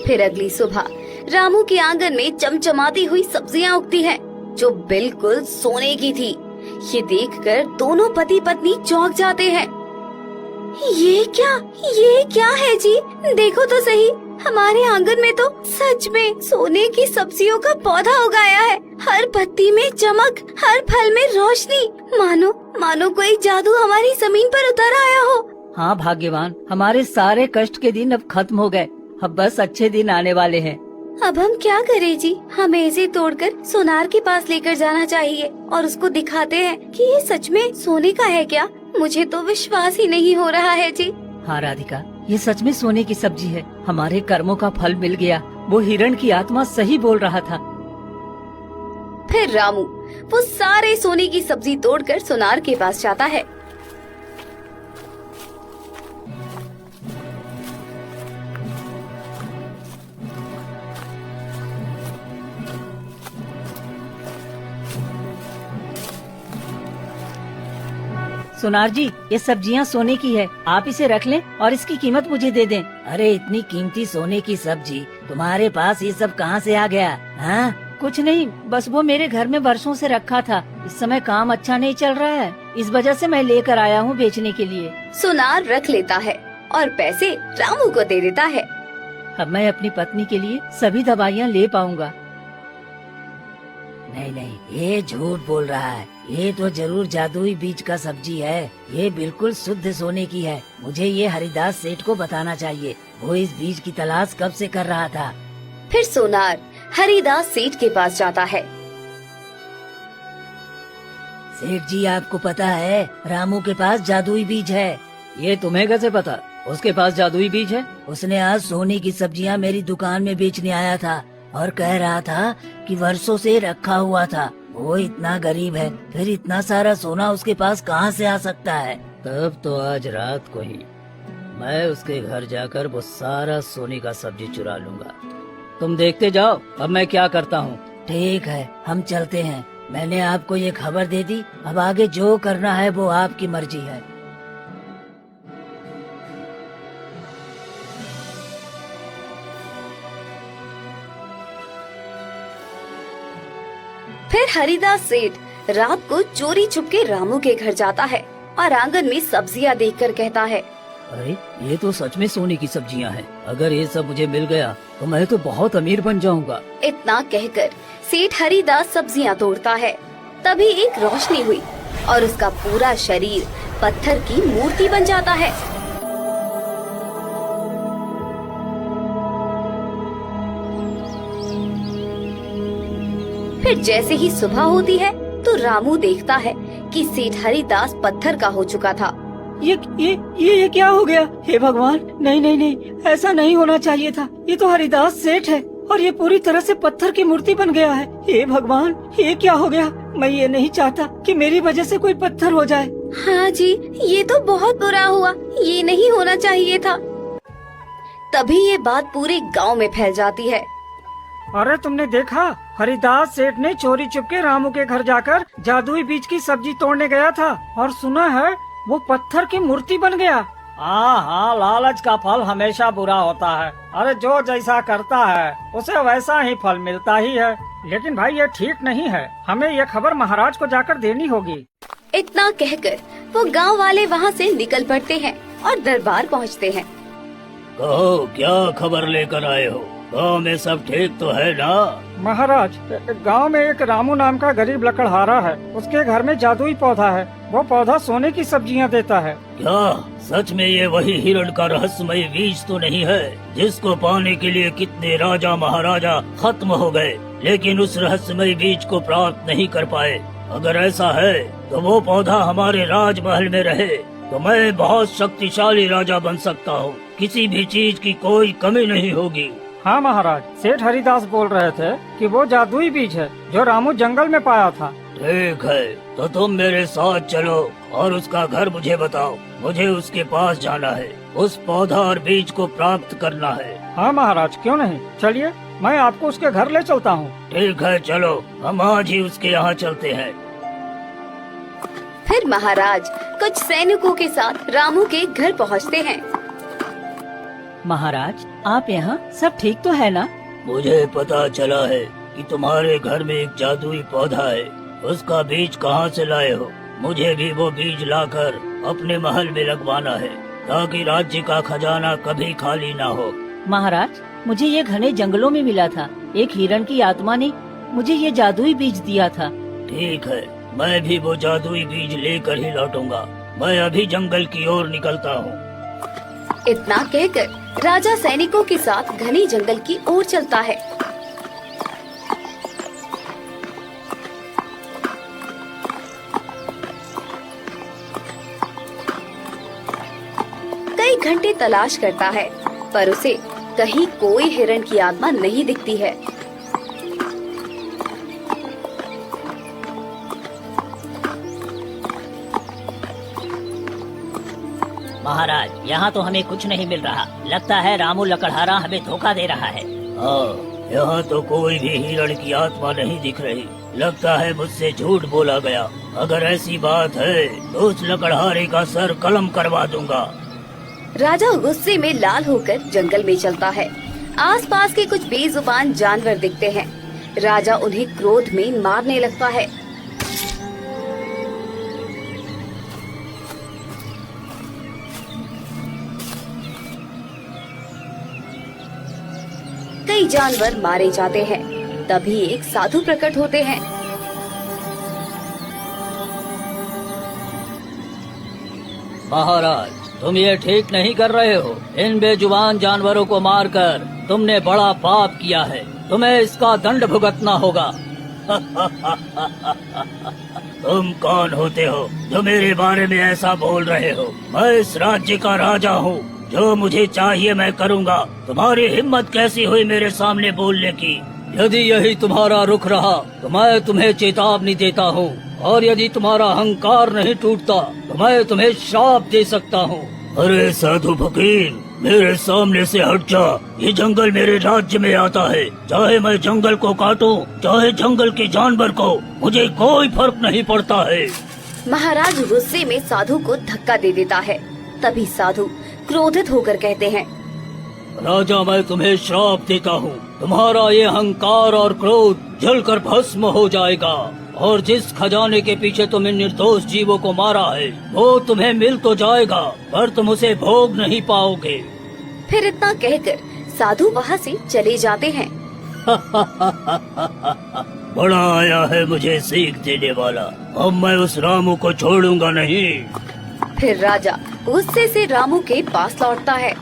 फिर अगली सुबह रामू के आंगन में चमचमाती हुई सब्जियां उगती हैं, जो बिल्कुल सोने की थी। ये देखकर दोनों पति पत्नी चौंक जाते हैं। ये क्या है जी? देखो तो सही, हमारे आंगन में तो सच में सोने की सब्जियों का पौधा उगाया है। हर पत्ती में चमक, हर फल में रोशनी, मानो कोई जादू हमारी जमीन पर उतर आया हो। हाँ भाग्यवान, हमारे सारे कष्ट के दिन अब खत्म हो गए। अब बस अच्छे दिन आने वाले हैं। अब हम क्या करें जी? हमें इसे तोड़कर सोनार के पास लेकर जाना चाहिए और उसको दिखाते हैं कि ये सच में सोने का है क्या? मुझे तो विश्वास ही नहीं हो रहा है जी। हाँ राधिका, ये सच में सोने की सब्जी है। हमारे कर्मों का फल मिल गया। वो हिरण की आत्मा सही बोल रहा था। फिर रामू वो सारे सोने की सब्जी तोड़कर सोनार के पास जाता है। सोनार जी, ये सब्जियां सोने की है। आप इसे रख लें और इसकी कीमत मुझे दे दें। अरे इतनी कीमती सोने की सब्जी तुम्हारे पास ये सब कहाँ से आ गया? हाँ? कुछ नहीं, बस वो मेरे घर में वर्षों से रखा था। इस समय काम अच्छा नहीं चल रहा है, इस वजह से मैं लेकर आया हूँ बेचने के लिए। सोनार रख लेता है और पैसे रामू को दे देता है। अब मैं अपनी पत्नी के लिए सभी दवाइयाँ ले पाऊंगा। नहीं, ये झूठ बोल रहा है। ये तो जरूर जादुई बीज का सब्जी है। ये बिल्कुल शुद्ध सोने की है। मुझे ये हरिदास सेठ को बताना चाहिए। वो इस बीज की तलाश कब से कर रहा था। फिर सोनार हरिदास सेठ के पास जाता है। सेठ जी, आपको पता है रामू के पास जादुई बीज है। ये तुम्हें कैसे पता? उसके पास जादुई बीज है? उसने आज सोने की सब्जियां मेरी दुकान में बेचने आया था और कह रहा था कि वर्षों से रखा हुआ था। वो इतना गरीब है, फिर इतना सारा सोना उसके पास कहाँ से आ सकता है? तब तो आज रात को ही मैं उसके घर जाकर वो सारा सोने का सब्जी चुरा लूंगा। तुम देखते जाओ, अब मैं क्या करता हूँ। ठीक है, हम चलते हैं। मैंने आपको ये खबर दे दी। अब आगे जो करना है वो आपकी मर्जी है। फिर हरिदास सेठ रात को चोरी छुपके रामू के घर जाता है और आंगन में सब्जियां देखकर कहता है, अरे ये तो सच में सोने की सब्जियां हैं। अगर ये सब मुझे मिल गया तो मैं तो बहुत अमीर बन जाऊंगा। इतना कहकर सेठ हरिदास सब्जियां तोड़ता है। तभी एक रोशनी हुई और उसका पूरा शरीर पत्थर की मूर्ति बन जाता है। फिर जैसे ही सुबह होती है तो रामू देखता है कि सेठ हरिदास पत्थर का हो चुका था। ये क्या हो गया? हे भगवान, नहीं, ऐसा नहीं होना चाहिए था। ये तो हरिदास सेठ है और ये पूरी तरह से पत्थर की मूर्ति बन गया है। हे भगवान, ये क्या हो गया? मैं ये नहीं चाहता कि मेरी वजह से कोई पत्थर हो जाए। हाँ जी, ये तो बहुत बुरा हुआ। ये नहीं होना चाहिए था। तभी ये बात पूरे गांव में फैल जाती है। अरे तुमने देखा, हरिदास सेठ ने चोरी चुपके रामू के घर जाकर जादुई बीज की सब्जी तोड़ने गया था और सुना है वो पत्थर की मूर्ति बन गया। हाँ, लालच का फल हमेशा बुरा होता है। अरे जो जैसा करता है उसे वैसा ही फल मिलता ही है। लेकिन भाई ये ठीक नहीं है, हमें ये खबर महाराज को जाकर देनी होगी। इतना कहकर वो गांव वाले वहाँ से निकल पड़ते हैं और दरबार पहुँचते हैं। कहो, क्या खबर लेकर आए हो? गाँव में सब ठीक तो है ना? महाराज, गांव में एक रामू नाम का गरीब लकड़हारा है। उसके घर में जादुई पौधा है। वो पौधा सोने की सब्जियां देता है। क्या सच में ये वही हिरण का रहस्यमय बीज तो नहीं है, जिसको पाने के लिए कितने राजा महाराजा खत्म हो गए, लेकिन उस रहस्यमय बीज को प्राप्त नहीं कर पाए? अगर ऐसा है तो वो पौधा हमारे राजमहल में रहे तो मैं बहुत शक्तिशाली राजा बन सकता हूँ। किसी भी चीज की कोई कमी नहीं होगी। हाँ महाराज, सेठ हरिदास बोल रहे थे कि वो जादुई बीज है जो रामू जंगल में पाया था। ठीक है, तो तुम मेरे साथ चलो और उसका घर मुझे बताओ। मुझे उसके पास जाना है, उस पौधा और बीज को प्राप्त करना है। हाँ महाराज, क्यों नहीं, चलिए मैं आपको उसके घर ले चलता हूँ। ठीक है, चलो हम आज ही उसके यहाँ चलते हैं। फिर महाराज कुछ सैनिकों के साथ रामू के घर पहुँचते हैं। महाराज आप यहाँ सब ठीक तो है ना? मुझे पता चला है कि तुम्हारे घर में एक जादुई पौधा है। उसका बीज कहाँ से लाए हो? मुझे भी वो बीज लाकर अपने महल में लगवाना है ताकि राज्य का खजाना कभी खाली ना हो। महाराज मुझे ये घने जंगलों में मिला था। एक हिरण की आत्मा ने मुझे ये जादुई बीज दिया था। ठीक है, मैं भी वो जादुई बीज लेकर ही लौटूंगा। मैं अभी जंगल की ओर निकलता हूँ। इतना कहकर राजा सैनिकों के साथ घने जंगल की ओर चलता है। कई घंटे तलाश करता है पर उसे कहीं कोई हिरण की आत्मा नहीं दिखती है। महाराज यहाँ तो हमें कुछ नहीं मिल रहा। लगता है रामू लकड़हारा हमें धोखा दे रहा है। हाँ, यहाँ तो कोई भी हिरण की आत्मा नहीं दिख रही। लगता है मुझसे झूठ बोला गया। अगर ऐसी बात है तो उस लकड़हारे का सर कलम करवा दूंगा। राजा गुस्से में लाल होकर जंगल में चलता है। आसपास के कुछ बेजुबान जानवर दिखते हैं। राजा उन्हें क्रोध में मारने लगता है। कई जानवर मारे जाते हैं। तभी एक साधु प्रकट होते हैं। महाराज, तुम ये ठीक नहीं कर रहे हो। इन बेजुबान जानवरों को मारकर तुमने बड़ा पाप किया है। तुम्हें इसका दंड भुगतना होगा। तुम कौन होते हो जो मेरे बारे में ऐसा बोल रहे हो? मैं इस राज्य का राजा हूँ। जो मुझे चाहिए मैं करूँगा। तुम्हारी हिम्मत कैसी हुई मेरे सामने बोलने की? यदि यही तुम्हारा रुख रहा तो मैं तुम्हें चेतावनी देता हूँ, और यदि तुम्हारा अहंकार नहीं टूटता तो मैं तुम्हें श्राप दे सकता हूँ। अरे साधु फकीर, मेरे सामने से हट जा। ये जंगल मेरे राज्य में आता है। चाहे मैं जंगल को काटूं, चाहे जंगल के जानवर को, मुझे कोई फर्क नहीं पड़ता है। महाराज गुस्से में साधु को धक्का दे देता है। तभी साधु क्रोधित होकर कहते हैं, राजा, मैं तुम्हें श्राप देता हूँ। तुम्हारा ये अहंकार और क्रोध जलकर भस्म हो जाएगा, और जिस खजाने के पीछे तुम इन निर्दोष जीवों को मारा है वो तुम्हें मिल तो जाएगा, पर तुम उसे भोग नहीं पाओगे। फिर इतना कहकर साधु वहाँ से चले जाते हैं। बड़ा आया है मुझे सीख देने वाला। अब मैं उस रामू को छोड़ूंगा नहीं। फिर राजा गुस्से से रामू के पास लौटता है।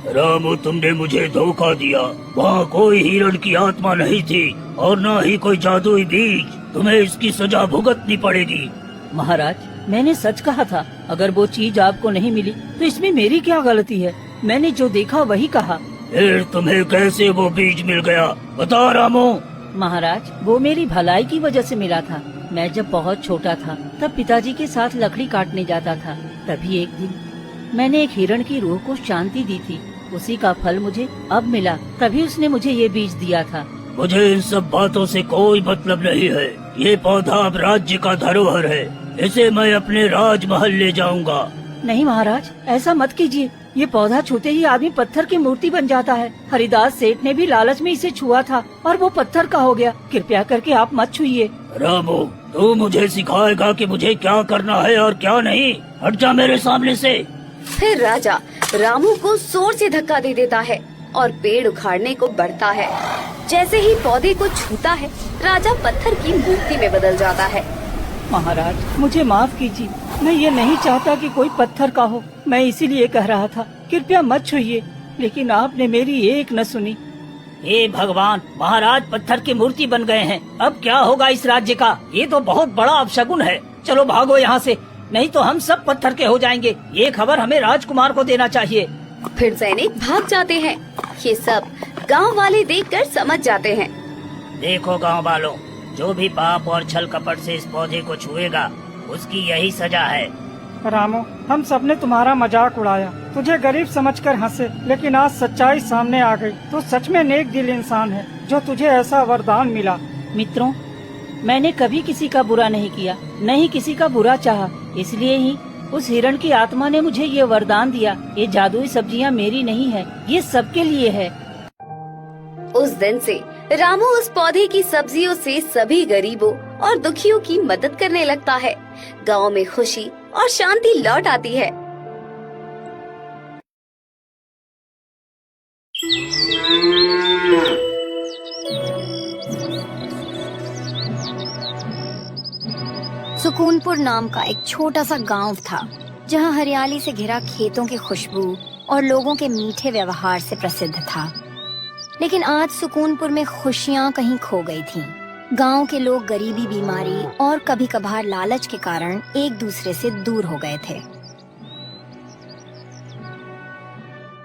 रामू, तुमने मुझे धोखा दिया। वहाँ कोई हिरण की आत्मा नहीं थी और न ही कोई जादुई बीज। तुम्हें इसकी सजा भुगतनी पड़ेगी। महाराज, मैंने सच कहा था। अगर वो चीज आपको नहीं मिली तो इसमें मेरी क्या गलती है? मैंने जो देखा वही कहा। फिर तुम्हें कैसे वो बीज मिल गया? बता रामू। महाराज, वो मेरी भलाई की वजह से मिला था। मैं जब बहुत छोटा था तब पिताजी के साथ लकड़ी काटने जाता था। तभी एक दिन मैंने एक हिरण की रूह को शांति दी थी। उसी का फल मुझे अब मिला। तभी उसने मुझे ये बीज दिया था। मुझे इन सब बातों से कोई मतलब नहीं है। ये पौधा अब राज्य का धरोहर है। इसे मैं अपने राजमहल ले जाऊंगा। नहीं महाराज, ऐसा मत कीजिए। ये पौधा छूते ही आदमी पत्थर की मूर्ति बन जाता है। हरिदास सेठ ने भी लालच में इसे छुआ था और वो पत्थर का हो गया। कृपया करके आप मत छुइए। रामू, तू मुझे सिखाएगा कि मुझे क्या करना है और क्या नहीं? हट जा मेरे सामने से। फिर राजा रामू को जोर से धक्का दे देता है और पेड़ उखाड़ने को बढ़ता है। जैसे ही पौधे को छूता है, राजा पत्थर की मूर्ति में बदल जाता है। महाराज, मुझे माफ कीजिए। मैं ये नहीं चाहता कि कोई पत्थर का हो। मैं इसीलिए कह रहा था कृपया मत छुइए, लेकिन आपने मेरी एक न सुनी। हे भगवान, महाराज पत्थर की मूर्ति बन गए हैं। अब क्या होगा इस राज्य का? ये तो बहुत बड़ा अपशगुन है। चलो भागो यहाँ से, नहीं तो हम सब पत्थर के हो जाएंगे। ये खबर हमें राजकुमार को देना चाहिए। फिर सैनिक भाग जाते हैं। ये सब गांव वाले देखकर समझ जाते हैं। देखो गांव वालों, जो भी पाप और छल कपट से इस पौधे को छुएगा उसकी यही सजा है। रामू, हम सबने तुम्हारा मजाक उड़ाया, तुझे गरीब समझकर हंसे, लेकिन आज सच्चाई सामने आ गई। तू सच में नेक दिल इंसान है जो तुझे ऐसा वरदान मिला। मित्रों, मैंने कभी किसी का बुरा नहीं किया, न ही किसी का बुरा चाहा। इसलिए ही उस हिरण की आत्मा ने मुझे ये वरदान दिया। ये जादुई सब्जियाँ मेरी नहीं है, ये सबके लिए है। उस दिन से रामू उस पौधे की सब्जियों से सभी गरीबों और दुखियों की मदद करने लगता है। गांव में खुशी और शांति लौट आती है। सुकूनपुर नाम का एक छोटा सा गांव था, जहां हरियाली से घिरा खेतों की खुशबू और लोगों के मीठे व्यवहार से प्रसिद्ध था। लेकिन आज सुकूनपुर में खुशियां कहीं खो गई थीं। गांव के लोग गरीबी, बीमारी और कभी कभार लालच के कारण एक दूसरे से दूर हो गए थे।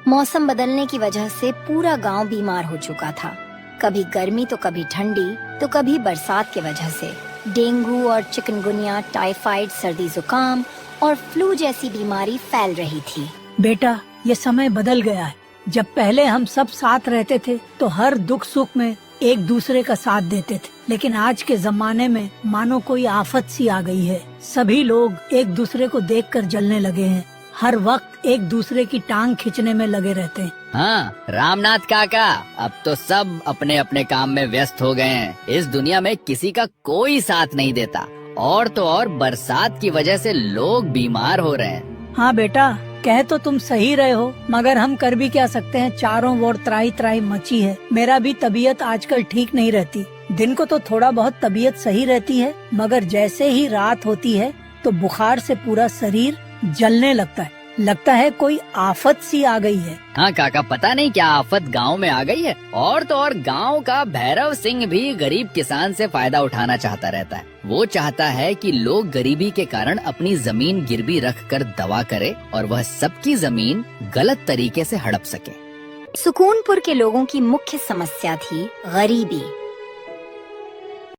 मौसम बदलने की वजह से पूरा गांव बीमार हो चुका था। कभी गर्मी तो कभी ठंडी तो कभी बरसात के वजह से डेंगू और चिकनगुनिया, टाइफाइड, सर्दी जुकाम और फ्लू जैसी बीमारी फैल रही थी। बेटा, ये समय बदल गया है। जब पहले हम सब साथ रहते थे तो हर दुख सुख में एक दूसरे का साथ देते थे, लेकिन आज के जमाने में मानो कोई आफत सी आ गई है। सभी लोग एक दूसरे को देखकर जलने लगे हैं। हर वक्त एक दूसरे की टांग खींचने में लगे रहते हैं। हाँ रामनाथ काका, अब तो सब अपने अपने काम में व्यस्त हो गए हैं। इस दुनिया में किसी का कोई साथ नहीं देता, और तो और बरसात की वजह से लोग बीमार हो रहे हैं। हाँ बेटा, कह तो तुम सही रहे हो, मगर हम कर भी क्या सकते हैं। चारों ओर त्राही त्राही मची है। मेरा भी तबीयत आजकल ठीक नहीं रहती। दिन को तो थोड़ा बहुत तबीयत सही रहती है, मगर जैसे ही रात होती है तो बुखार से पूरा शरीर जलने लगता है कोई आफत सी आ गई है। हाँ काका, पता नहीं क्या आफत गांव में आ गई है। और तो और गांव का भैरव सिंह भी गरीब किसान से फायदा उठाना चाहता रहता है। वो चाहता है कि लोग गरीबी के कारण अपनी जमीन गिरवी रख कर दवा करे और वह सबकी जमीन गलत तरीके से हड़प सके। सुकूनपुर के लोगों की मुख्य समस्या थी गरीबी।